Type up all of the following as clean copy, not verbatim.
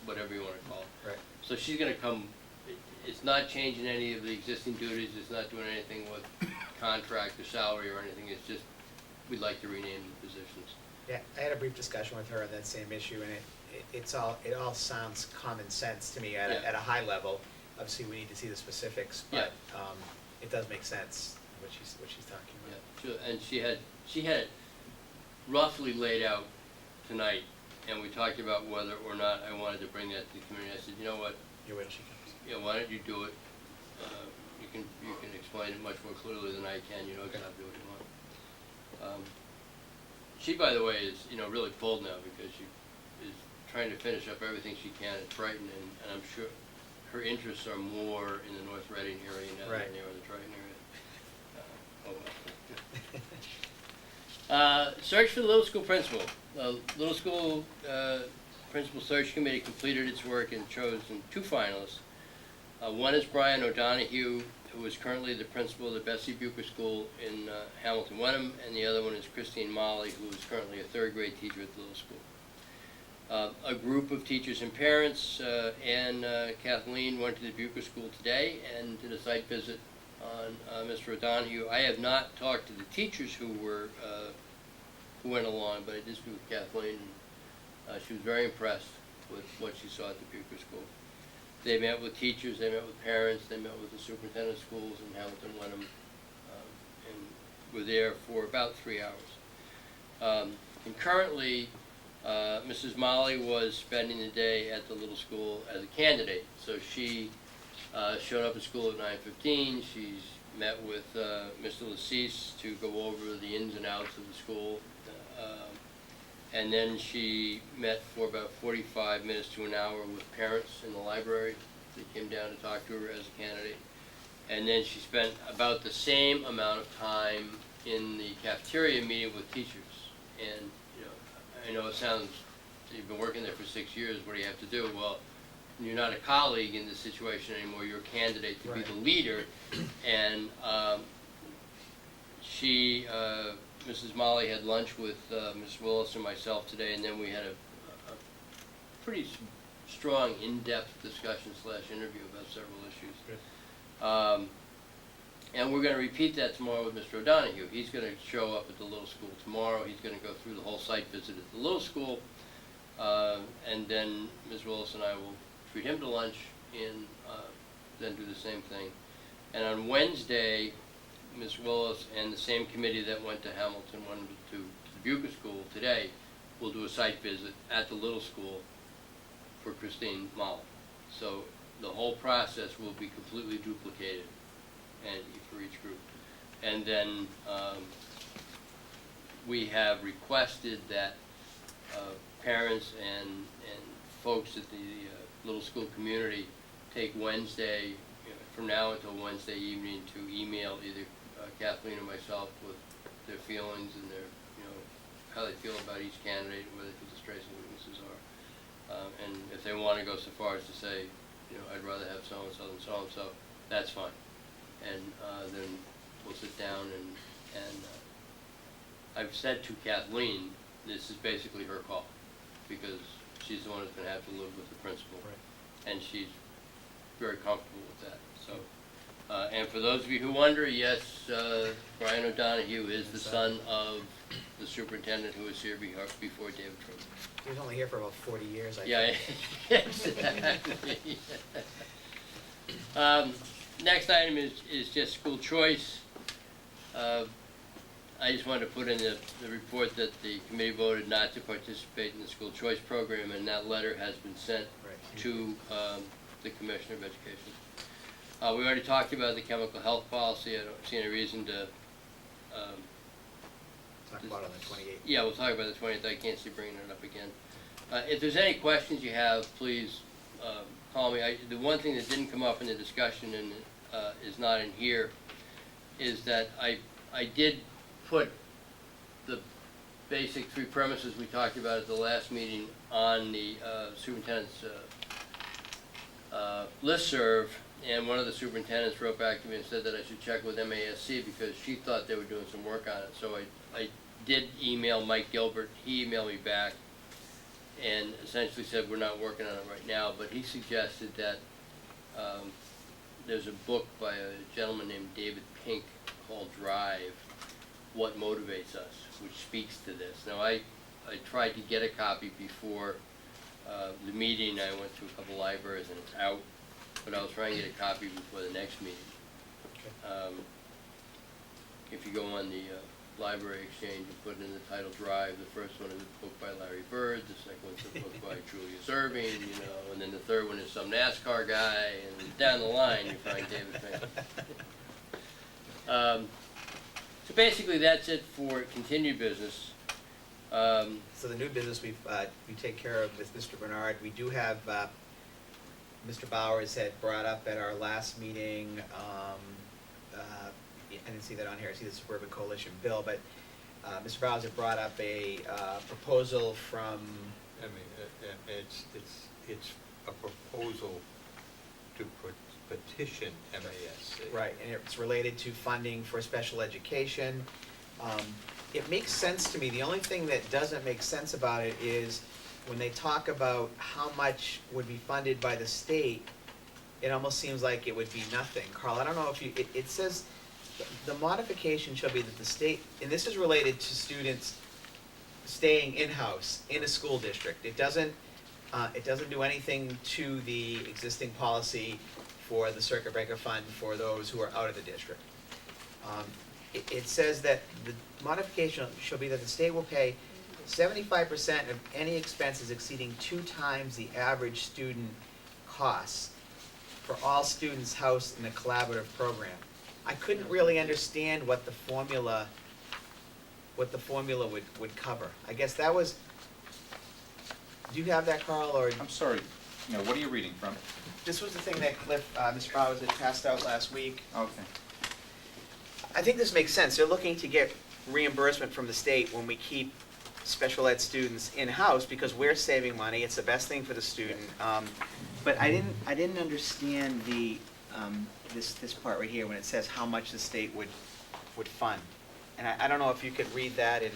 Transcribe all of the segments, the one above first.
whatever you want to call it. Right. So she's going to come. It's not changing any of the existing duties. It's not doing anything with contract or salary or anything. It's just we'd like to rename the positions. Yeah, I had a brief discussion with her on that same issue, and it all sounds common sense to me at a high level. Obviously, we need to see the specifics, but it does make sense what she's talking about. Yeah, sure. And she had it roughly laid out tonight, and we talked about whether or not I wanted to bring that to the community. I said, you know what? You're when she comes. Yeah, why don't you do it? You can explain it much more clearly than I can. You know exactly what you want. She, by the way, is really pulled now because she is trying to finish up everything she can at Triton, and I'm sure her interests are more in the North Reading area now Right. than they are in the Triton area. Search for the Little School principal. The Little School Principal Search Committee completed its work and chosen 2 finalists. One is Brian O'Donohue, who is currently the principal of the Bessie Bucher School in Hamilton Wenham, and the other one is Christine Molly, who is currently a 3rd grade teacher at the little school. A group of teachers and parents and Kathleen went to the Bucher School today and did a site visit on Mr. O'Donohue. I have not talked to the teachers who went along, but I did speak with Kathleen, and she was very impressed with what she saw at the Bucher School. They met with teachers, they met with parents, they met with the superintendent of schools in Hamilton Wenham, and were there for about 3 hours. Concurrently, Mrs. Molly was spending the day at the little school as a candidate. So she showed up at school at 9:15. She's met with Mr. Lassise to go over the ins and outs of the school. And then she met for about 45 minutes to an hour with parents in the library. They came down to talk to her as a candidate. And then she spent about the same amount of time in the cafeteria meeting with teachers. And I know it sounds, you've been working there for 6 years, what do you have to do? Well, you're not a colleague in this situation anymore, you're a candidate to be the leader. And Mrs. Molly had lunch with Ms. Willis and myself today, and then we had a pretty strong, in-depth discussion / interview about several issues. Good. And we're going to repeat that tomorrow with Mr. O'Donohue. He's going to show up at the little school tomorrow. He's going to go through the whole site visit at the little school, and then Ms. Willis and I will treat him to lunch and then do the same thing. And on Wednesday, Ms. Willis and the same committee that went to Hamilton went to the Bucher School today will do a site visit at the little school for Christine Molly. So the whole process will be completely duplicated and for each group. And then we have requested that parents and folks at the little school community take Wednesday, from now until Wednesday evening, to email either Kathleen or myself with their feelings and their, how they feel about each candidate and whether they think the strengths and weaknesses are. And if they want to go so far as to say, I'd rather have so-and-so than so-and-so, that's fine. And then we'll sit down and I've said to Kathleen, this is basically her call because she's the one who's going to have to live with the principal. Right. And she's very comfortable with that. So, and for those of you who wonder, yes, Brian O'Donohue is the son of the superintendent who was here before David Truman. He was only here for about 40 years, I Yeah, think. exactly. Next item is just school choice. I just wanted to put in the report that the committee voted not to participate in the school choice program, and that letter has been sent to the Commissioner of Education. We already talked about the chemical health policy. I don't see any reason to Talk about it on the 28th. yeah, we'll talk about the 20th. I can't see bringing it up again. If there's any questions you have, please call me. The one thing that didn't come up in the discussion and is not in here is that I did put the basic 3 premises we talked about at the last meeting on the superintendent's listserv, and one of the superintendents wrote back to me and said that I should check with MASC because she thought they were doing some work on it. So I did email Mike Gilbert. He emailed me back, and essentially said, we're not working on it right now, but he suggested that there's a book by a gentleman named David Pink called Drive, What Motivates Us, which speaks to this. Now, I tried to get a copy before the meeting. I went to a couple libraries and it's out, but I was trying to get a copy before the next meeting. If you go on the library exchange and put in the title Drive, the first one is a book by Larry Bird, the second one's a book by Julius Erving, and then the third one is some NASCAR guy, and down the line you find David Pink. So basically that's it for continued business. So the new business we take care of with Mr. Bernard, we do have, Mr. Bowers had brought up at our last meeting, I didn't see that on here, I see the Suburban Coalition bill, but Mr. Bowers had brought up a proposal from... I mean, it's a proposal to petition MASC. Right, and it's related to funding for special education. It makes sense to me. The only thing that doesn't make sense about it is when they talk about how much would be funded by the state, it almost seems like it would be nothing. Carl, I don't know if you, it says, the modification shall be that the state, and this is related to students staying in-house in a school district. It doesn't do anything to the existing policy for the circuit breaker fund for those who are out of the district. It says that the modification shall be that the state will pay 75% of any expenses exceeding 2 times the average student costs for all students housed in a collaborative program. I couldn't really understand what the formula would cover. I guess that was, do you have that, Carl, or? I'm sorry, no, what are you reading from? This was the thing that Cliff, Mr. Bowers had passed out last week. Okay. I think this makes sense. They're looking to get reimbursement from the state when we keep special ed students in-house because we're saving money. It's the best thing for the student. But I didn't understand the, this part right here when it says how much the state would fund. And I don't know if you could read that, and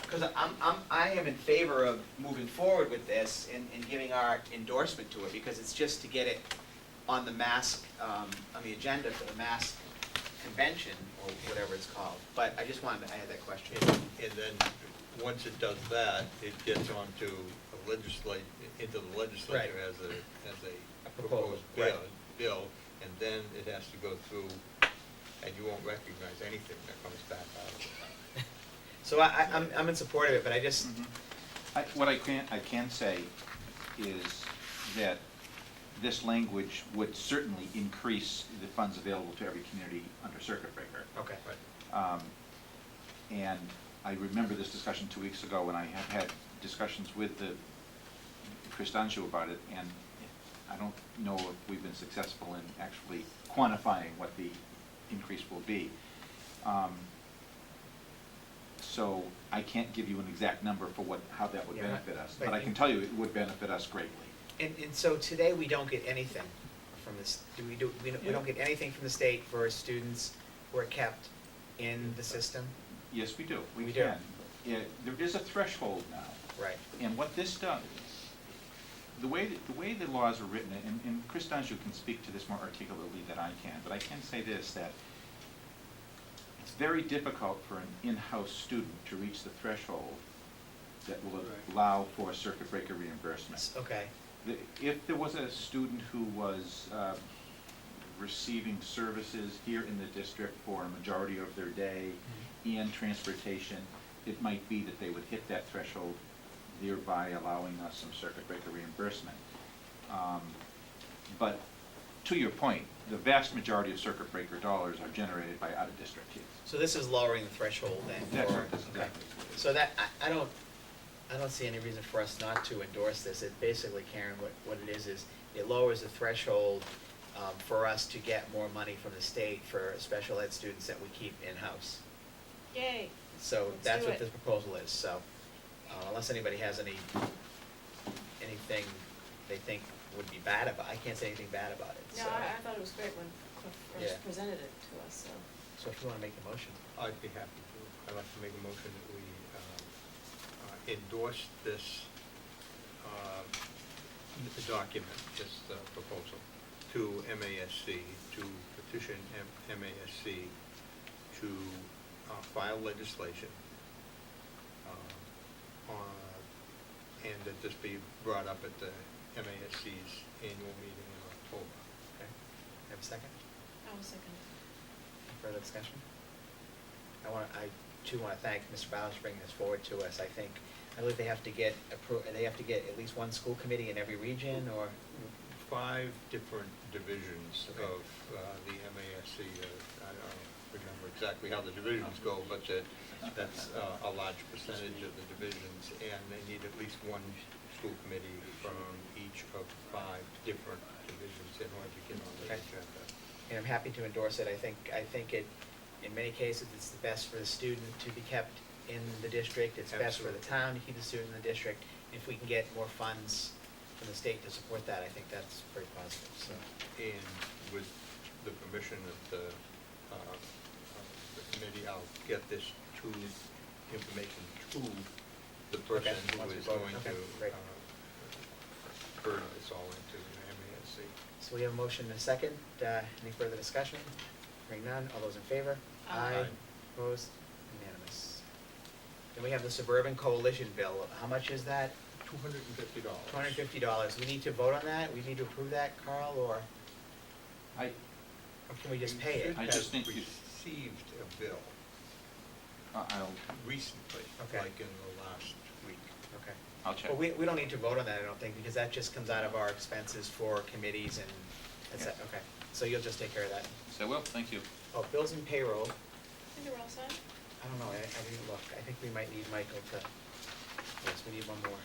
because I am in favor of moving forward with this and giving our endorsement to it, because it's just to get it on the mask, on the agenda for the mask convention, or whatever it's called. But I just wanted to add that question. And then, once it does that, it gets onto into the legislature Right. as a proposal, proposed right. bill, and then it has to go through, and you won't recognize anything that comes back out of it. So I'm in support of it, but I just, What I can say is that this language would certainly increase the funds available to every community under circuit breaker. okay. And I remember this discussion 2 weeks ago when I have had discussions with Chris Danjo about it, and I don't know if we've been successful in actually quantifying what the increase will be. So I can't give you an exact number for how that would Yeah, benefit us, but but I can tell you it would benefit us greatly. And so today, we don't get anything from this, we don't get anything from the state for students who are kept in the system? Yes, we do. We do. can. There is a threshold now. Right. And what this does, the way the laws are written, and Chris Danjo can speak to this more articulately than I can, but I can say this, that it's very difficult for an in-house student to reach the threshold that will allow for circuit breaker reimbursement. Okay. If there was a student who was receiving services here in the district for a majority of their day and transportation, it might be that they would hit that threshold, thereby allowing us some circuit breaker reimbursement. But to your point, the vast majority of circuit breaker dollars are generated by out-of-district kids. So this is lowering the threshold then? That's for- right, that's okay. exactly. So that, I don't see any reason for us not to endorse this. It basically, Karen, what it is it lowers the threshold for us to get more money from the state for special ed students that we keep in-house. Yay. So Let's that's do what it. this proposal is, so unless anybody has anything they think would be bad about, I can't say anything bad about it, No, so. I thought it was great when Cliff Yeah. first presented it to us, so. So if you wanna make the motion. I'd be happy to. I'd like to make a motion that we endorse this the document, just the proposal, to MASC, to petition MASC to file legislation, and that this be brought up at the MASC's annual meeting in October. Okay. Have a second? I was second. Any further discussion? I too want to thank Mr. Bowers for bringing this forward to us. I believe they have to get at least one school committee in every region, or? 5 different divisions Okay. of the MASC. I don't remember exactly how the divisions go, but that's a large percentage of the divisions, and they need at least one school committee from each of 5 different divisions in order to get on the Okay. agenda. And I'm happy to endorse it. I think it, in many cases, it's the best for the student to be kept in the district. It's best for the Absolutely. town to keep the student in the district. If we can get more funds from the state to support that, I think that's very positive, so. And with the permission of the committee, I'll get this information to the person Okay, who once we is vote. going Okay, to great. burn this all into the MASC. So we have a motion and a second. Any further discussion? Hearing none. All those in favor? Aye. Opposed? Unanimous. Then we have the Suburban Coalition Bill. How much is that? $250. $250. We need to vote on that? We need to approve that, Carl, or I, can we just pay it? I just think you- Received a bill I'll, recently, Okay. like in the last week. Okay. I'll check. Well, we don't need to vote on that, I don't think, because that just comes out of our expenses for committees and, Yeah. okay. So you'll just take care of that. So, well, thank you. Oh, bills and payroll, I think we're all set. I don't know, I didn't look. I think we might need Michael to, yes, we need one more.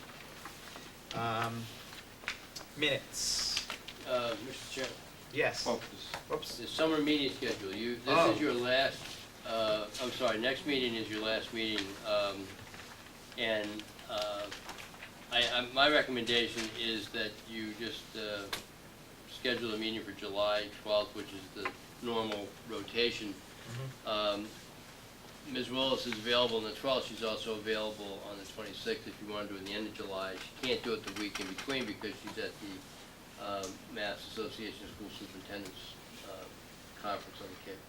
Minutes, Mr. Chairman, yes. Focus. Whoops. the summer meeting schedule, this is your last, I'm sorry, next meeting is your last meeting. And my recommendation is that you just schedule a meeting for July 12th, which is the normal rotation. Mhm. Ms. Willis is available on the 12th. She's also available on the 26th if you want to do it in the end of July. She can't do it the week in between because she's at the Mass Association of School Superintendents Conference on the Cape.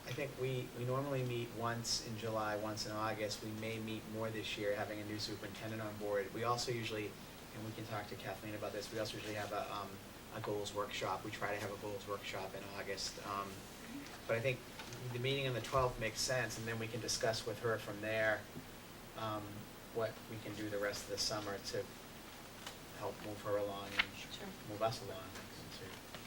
I think we normally meet once in July, once in August. We may meet more this year, having a new superintendent on board. We also usually, and we can talk to Kathleen about this, we also usually have a goals workshop. We try to have a goals workshop in August. But I think the meeting on the 12th makes sense, and then we can discuss with her from there what we can do the rest of the summer to help move her along and Sure. move us along.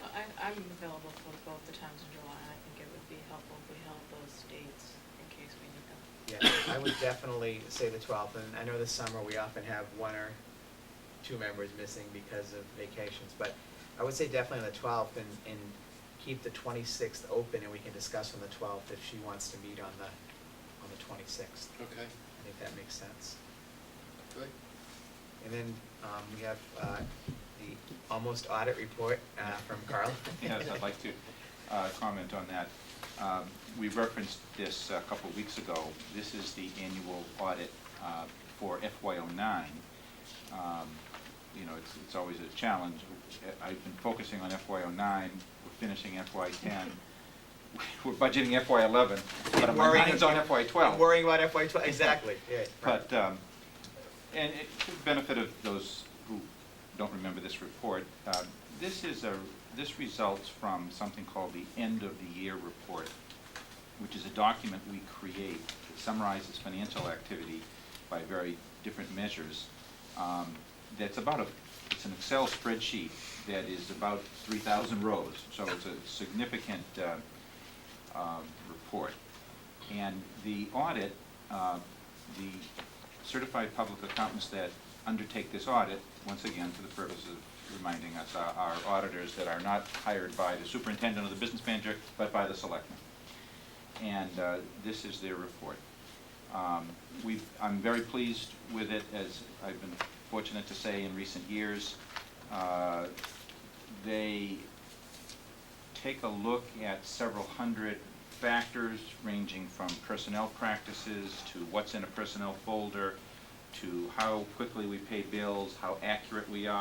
Well, I'm available for both the times in July, and I think it would be helpful if we held those dates in case we need them. Yeah, I would definitely say the 12th, and I know this summer we often have 1 or 2 members missing because of vacations, but I would say definitely on the 12th, and keep the 26th open, and we can discuss on the 12th if she wants to meet on the 26th. Okay, I think that makes sense. good. And then we have the almost audit report from Carl. Yes, I'd like to comment on that. We referenced this a couple of weeks ago. This is the annual audit for FY09. You know, it's always a challenge. I've been focusing on FY09. We're finishing FY10. We're budgeting FY11, but my mind's on FY12. Worrying about FY12, exactly, yeah. right. But, and to the benefit of those who don't remember this report, this results from something called the end of the year report, which is a document we create that summarizes financial activity by very different measures. It's an Excel spreadsheet that is about 3,000 rows, so it's a significant report. And the audit, the certified public accountants that undertake this audit, once again, for the purpose of reminding us, are auditors that are not hired by the superintendent or the business manager, but by the selectmen. And this is their report. I'm very pleased with it, as I've been fortunate to say in recent years. They take a look at several hundred factors ranging from personnel practices to what's in a personnel folder to how quickly we pay bills, how accurate we are.